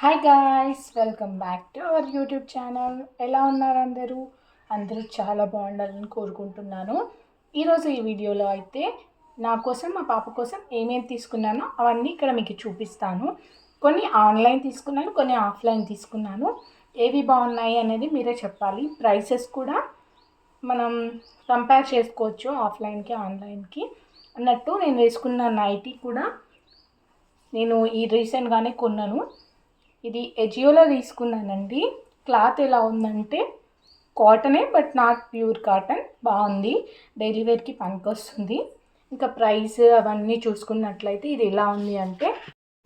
Hi guys, welcome back to our YouTube channel. ఎలా ఉన్నారు అందరూ? అందరూ చాలా బాగుండాలని కోరుకుంటున్నాను. ఈరోజు ఈ వీడియోలో అయితే నా కోసం మా పాప కోసం ఏమేమి తీసుకున్నానో అవన్నీ ఇక్కడ మీకు చూపిస్తాను. కొన్ని ఆన్లైన్ తీసుకున్నాను, కొన్ని ఆఫ్లైన్ తీసుకున్నాను. ఏవి బాగున్నాయి అనేది మీరే చెప్పాలి. ప్రైసెస్ కూడా మనం కంపేర్ చేసుకోవచ్చు ఆఫ్లైన్కి ఆన్లైన్కి అన్నట్టు. నేను వేసుకున్న నైటీ కూడా నేను ఈ రీసెంట్గానే కొన్నాను. ఇది ఎజియోలో తీసుకున్నానండి. క్లాత్ ఎలా ఉందంటే కాటనే, బట్ నాట్ ప్యూర్ కాటన్. బాగుంది, డైలీ వేర్కి పనికొస్తుంది. ఇంకా ప్రైస్ అవన్నీ చూసుకున్నట్లయితే ఇది ఎలా ఉంది అంటే,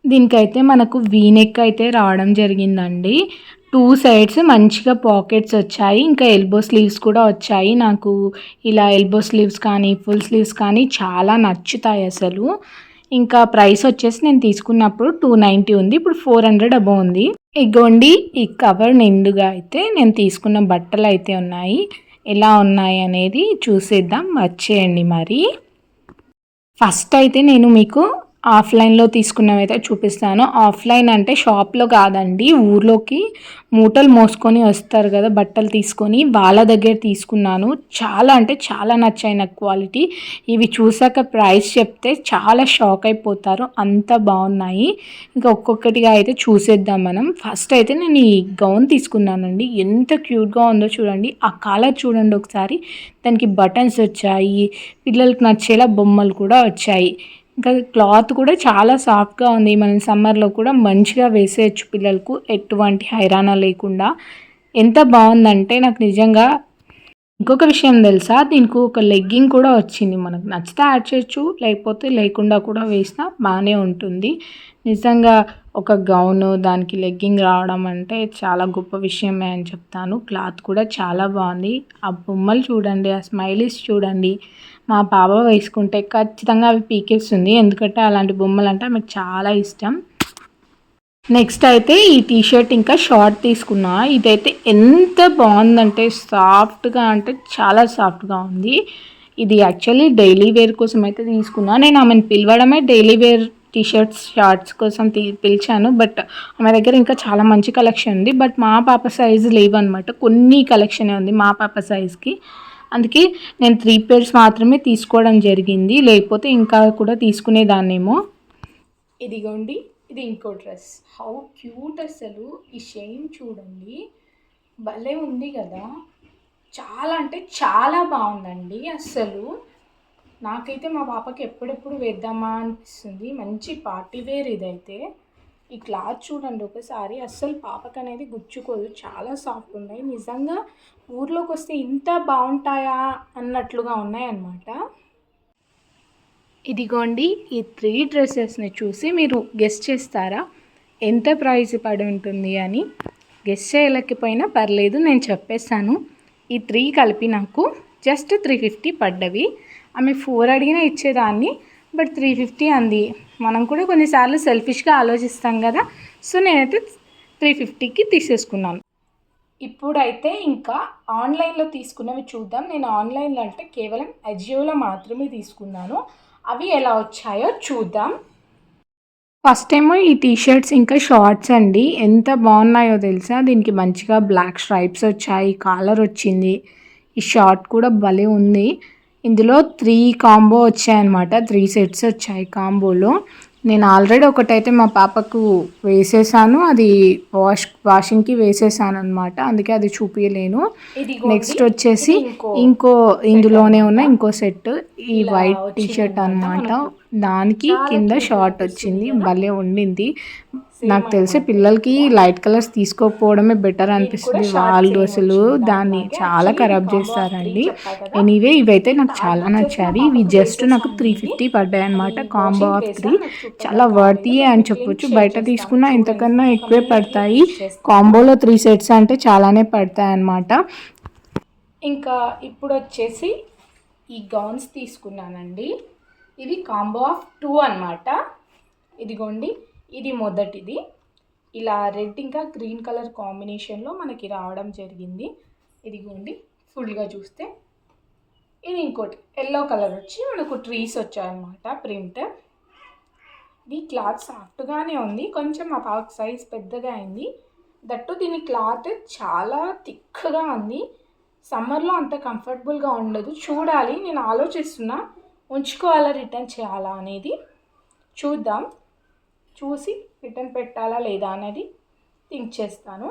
దీనికైతే మనకు వీనెక్ అయితే రావడం జరిగిందండి. 2 సైడ్స్ మంచిగా పాకెట్స్ వచ్చాయి, ఇంకా ఎల్బో స్లీవ్స్ కూడా వచ్చాయి. నాకు ఇలా ఎల్బో స్లీవ్స్ కానీ ఫుల్ స్లీవ్స్ కానీ చాలా నచ్చుతాయి అసలు. ఇంకా ప్రైస్ వచ్చేసి నేను తీసుకున్నప్పుడు 290 ఉంది, ఇప్పుడు 400 అబౌ ఉంది. ఇగోండి, ఈ కవర్ నిండుగా అయితే నేను తీసుకున్న బట్టలు అయితే ఉన్నాయి. ఎలా ఉన్నాయి అనేది చూసేద్దాం, వచ్చేయండి. మరి ఫస్ట్ అయితే నేను మీకు ఆఫ్లైన్లో తీసుకున్నవి అయితే చూపిస్తాను. ఆఫ్లైన్ అంటే షాప్లో కాదండి, ఊర్లోకి మూటలు మోసుకొని వస్తారు కదా బట్టలు తీసుకొని, వాళ్ళ దగ్గర తీసుకున్నాను. చాలా అంటే చాలా నచ్చాయి నాకు క్వాలిటీ. ఇవి చూసాక ప్రైస్ చెప్తే చాలా షాక్ అయిపోతారు, అంత బాగున్నాయి. ఇంకా ఒక్కొక్కటిగా అయితే చూసేద్దాం మనం. ఫస్ట్ అయితే నేను ఈ గౌన్ తీసుకున్నానండి. ఎంత క్యూట్గా ఉందో చూడండి. ఆ కాలర్ చూడండి ఒకసారి. దానికి బటన్స్ వచ్చాయి, పిల్లలకి నచ్చేలా బొమ్మలు కూడా వచ్చాయి. ఇంకా క్లాత్ కూడా చాలా సాఫ్ట్గా ఉంది. మనం సమ్మర్లో కూడా మంచిగా వేసేయచ్చు పిల్లలకు, ఎటువంటి హైరాణ లేకుండా. ఎంత బాగుందంటే నాకు నిజంగా. ఇంకొక విషయం తెలుసా, దీనికి ఒక లెగ్గింగ్ కూడా వచ్చింది. మనకు నచ్చితే యాడ్ చేయొచ్చు, లేకపోతే లేకుండా కూడా వేసినా బాగానే ఉంటుంది. నిజంగా ఒక గౌను దానికి లెగ్గింగ్ రావడం అంటే చాలా గొప్ప విషయమే అని చెప్తాను. క్లాత్ కూడా చాలా బాగుంది. ఆ బొమ్మలు చూడండి, ఆ స్మైలీస్ చూడండి. మా పాప వేసుకుంటే ఖచ్చితంగా అవి పీకేస్తుంది, ఎందుకంటే అలాంటి బొమ్మలు అంటే ఆమెకు చాలా ఇష్టం. నెక్స్ట్ అయితే ఈ టీషర్ట్ ఇంకా షార్ట్ తీసుకున్నా. ఇదైతే ఎంత బాగుందంటే సాఫ్ట్గా, అంటే చాలా సాఫ్ట్గా ఉంది. ఇది యాక్చువల్లీ డైలీ వేర్ కోసం అయితే తీసుకున్నా. నేను ఆమెను పిలవడమే డైలీ వేర్ టీషర్ట్స్ షార్ట్స్ కోసం పిలిచాను. బట్ ఆమె దగ్గర ఇంకా చాలా మంచి కలెక్షన్ ఉంది. బట్ మా పాప సైజు లేవన్నమాట, కొన్ని కలెక్షనే ఉంది మా పాప సైజ్కి. అందుకే నేను 3 pairs మాత్రమే తీసుకోవడం జరిగింది, లేకపోతే ఇంకా కూడా తీసుకునేదాన్నేమో. ఇదిగోండి, ఇది ఇంకో డ్రెస్. హౌ క్యూట్ అసలు. ఈ షైన్ చూడండి, భలే ఉంది కదా. చాలా అంటే చాలా బాగుందండి అస్సలు. నాకైతే మా పాపకి ఎప్పుడెప్పుడు వేద్దామా అనిపిస్తుంది. మంచి పార్టీ వేర్ ఇదైతే. ఈ క్లాత్ చూడండి ఒకసారి, అస్సలు పాపకు అనేది గుచ్చుకోదు, చాలా సాఫ్ట్ ఉన్నాయి. నిజంగా ఊర్లోకి వస్తే ఇంత బాగుంటాయా అన్నట్లుగా ఉన్నాయన్నమాట. ఇదిగోండి, ఈ 3 డ్రెస్సెస్ని చూసి మీరు గెస్ చేస్తారా ఎంత ప్రైస్ పడి ఉంటుంది అని? గెస్ చేయలేకపోయినా పర్లేదు, నేను చెప్పేస్తాను. ఈ 3 కలిపి నాకు జస్ట్ 350 పడ్డవి. ఆమె 4 అడిగినా ఇచ్చేదాన్ని, బట్ 350 అంది. మనం కూడా కొన్నిసార్లు సెల్ఫిష్గా ఆలోచిస్తాం కదా. సో నేనైతే 350కి తీసేసుకున్నాను. ఇప్పుడైతే ఇంకా ఆన్లైన్లో తీసుకున్నవి చూద్దాం. నేను ఆన్లైన్లో అంటే కేవలం అజియోలో మాత్రమే తీసుకున్నాను. అవి ఎలా వచ్చాయో చూద్దాం. ఫస్ట్ ఏమో ఈ టీషర్ట్స్ ఇంకా షార్ట్స్ అండి, ఎంత బాగున్నాయో తెలుసా. దీనికి మంచిగా బ్లాక్ స్ట్రైప్స్ వచ్చాయి, కాలర్ వచ్చింది. ఈ షార్ట్ కూడా భలే ఉంది. ఇందులో 3 కాంబో వచ్చాయన్నమాట, 3 సెట్స్ వచ్చాయి కాంబోలో. నేను ఆల్రెడీ ఒకటైతే మా పాపకు వేసేసాను, అది వాషింగ్కి వేసేసాను అనమాట, అందుకే అది చూపించలేను. నెక్స్ట్ వచ్చేసి ఇందులోనే ఉన్న ఇంకో సెట్, ఈ వైట్ టీషర్ట్ అనమాట. దానికి కింద షార్ట్ వచ్చింది, భలే ఉండింది. నాకు తెలిసి పిల్లలకి లైట్ కలర్స్ తీసుకోకపోవడమే బెటర్ అనిపిస్తుంది, వాళ్ళు అసలు దాన్ని చాలా ఖరాబ్ చేస్తారండి. ఎనీవే ఇవైతే నాకు చాలా నచ్చాయి. ఇవి జస్ట్ నాకు 350 పడ్డాయి అనమాట, కాంబో ఆఫ్ 3. చాలా వర్తీయే అని చెప్పొచ్చు. బయట తీసుకున్నా ఇంతకన్నా ఎక్కువే పడతాయి. కాంబోలో 3 సెట్స్ అంటే చాలానే పడతాయి అన్నమాట. ఇంకా ఇప్పుడు వచ్చేసి ఈ గౌన్స్ తీసుకున్నానండి. ఇది కాంబో ఆఫ్ 2 అన్నమాట. ఇదిగోండి, ఇది మొదటిది. ఇలా రెడ్ ఇంకా గ్రీన్ కలర్ కాంబినేషన్లో మనకి రావడం జరిగింది. ఇదిగోండి, ఫుల్గా చూస్తే. ఇది ఇంకోటి ఎల్లో కలర్ వచ్చి మనకు ట్రీస్ వచ్చాయన్నమాట, ప్రింట్. ఇది క్లాత్ సాఫ్ట్గానే ఉంది, కొంచెం మా పాపకి సైజ్ పెద్దగా అయింది. దట్టు దీని క్లాత్ చాలా థిక్గా ఉంది. సమ్మర్లో అంత కంఫర్టబుల్గా ఉండదు. చూడాలి, నేను ఆలోచిస్తున్నా ఉంచుకోవాలా రిటర్న్ చేయాలా అనేది. చూద్దాం, చూసి రిటర్న్ పెట్టాలా లేదా అనేది థింక్ చేస్తాను.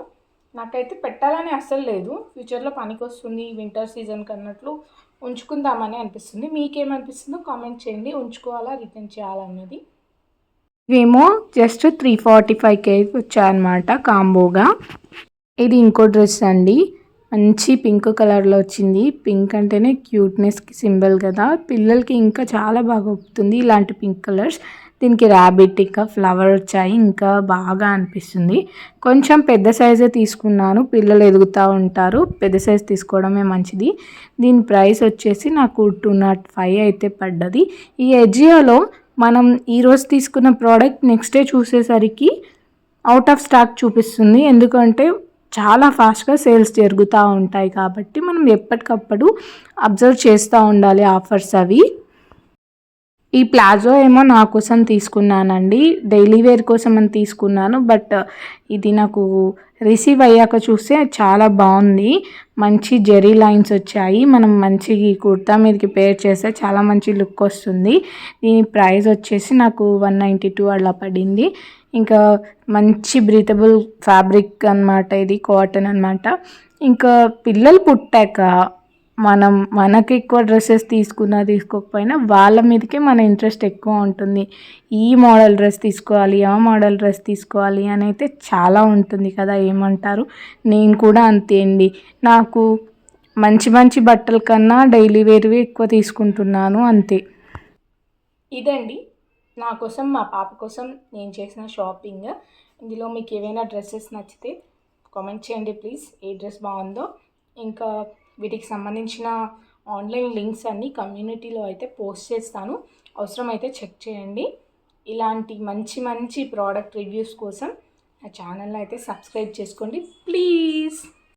నాకైతే పెట్టాలని అస్సలు లేదు, ఫ్యూచర్లో పనికి వస్తుంది వింటర్ సీజన్కి అన్నట్లు ఉంచుకుందామని అనిపిస్తుంది. మీకేమనిపిస్తుందో కామెంట్ చేయండి, ఉంచుకోవాలా రిటర్న్ చేయాలన్నది. ఇవేమో జస్ట్ 345కే వచ్చాయన్నమాట కాంబోగా. ఇది ఇంకో డ్రెస్ అండి, మంచి పింక్ కలర్లో వచ్చింది. పింక్ అంటేనే క్యూట్నెస్కి సింబల్ కదా, పిల్లలకి ఇంకా చాలా బాగా ఒప్పుతుంది ఇలాంటి పింక్ కలర్స్. దీనికి ర్యాబిట్ ఇంకా ఫ్లవర్ వచ్చాయి, ఇంకా బాగా అనిపిస్తుంది. కొంచెం పెద్ద సైజే తీసుకున్నాను, పిల్లలు ఎదుగుతూ ఉంటారు, పెద్ద సైజ్ తీసుకోవడమే మంచిది. దీని ప్రైస్ వచ్చేసి నాకు 205 అయితే పడ్డది. ఈ ఎజియోలో మనం ఈరోజు తీసుకున్న ప్రోడక్ట్ నెక్స్ట్ డే చూసేసరికి అవుట్ ఆఫ్ స్టాక్ చూపిస్తుంది, ఎందుకంటే చాలా ఫాస్ట్గా సేల్స్ జరుగుతూ ఉంటాయి కాబట్టి మనం ఎప్పటికప్పుడు అబ్జర్వ్ చేస్తూ ఉండాలి ఆఫర్స్ అవి. ఈ ప్లాజో ఏమో నా కోసం తీసుకున్నానండి, డైలీ వేర్ కోసం అని తీసుకున్నాను. బట్ ఇది నాకు రిసీవ్ అయ్యాక చూస్తే చాలా బాగుంది, మంచి జెరీ లైన్స్ వచ్చాయి. మనం మంచి కుర్తా మీదకి పేర్ చేస్తే చాలా మంచి లుక్ వస్తుంది. దీని ప్రైస్ వచ్చేసి నాకు 192 అలా పడింది. ఇంకా మంచి బ్రీతబుల్ ఫ్యాబ్రిక్ అన్నమాట, ఇది కాటన్ అన్నమాట. ఇంకా పిల్లలు పుట్టాక మనకి ఎక్కువ డ్రెస్సెస్ తీసుకోకపోయినా వాళ్ళ మీదకే మన ఇంట్రెస్ట్ ఎక్కువ ఉంటుంది. ఈ మోడల్ డ్రెస్ తీసుకోవాలి, ఆ మోడల్ డ్రెస్ తీసుకోవాలి అని అయితే చాలా ఉంటుంది కదా, ఏమంటారు? నేను కూడా అంతే అండి, నాకు మంచి మంచి బట్టల కన్నా డైలీ వేర్వి ఎక్కువ తీసుకుంటున్నాను అంతే. ఇదండి నా కోసం మా పాప కోసం నేను చేసిన షాపింగ్. ఇందులో మీకు ఏవైనా డ్రెస్సెస్ నచ్చితే కామెంట్ చేయండి ప్లీజ్, ఏ డ్రెస్ బాగుందో. ఇంకా వీటికి సంబంధించిన ఆన్లైన్ లింక్స్ అన్నీ కమ్యూనిటీలో అయితే పోస్ట్ చేస్తాను, అవసరమైతే చెక్ చేయండి. ఇలాంటి మంచి మంచి ప్రోడక్ట్ రివ్యూస్ కోసం నా ఛానల్ అయితే సబ్స్క్రైబ్ చేసుకోండి ప్లీజ్.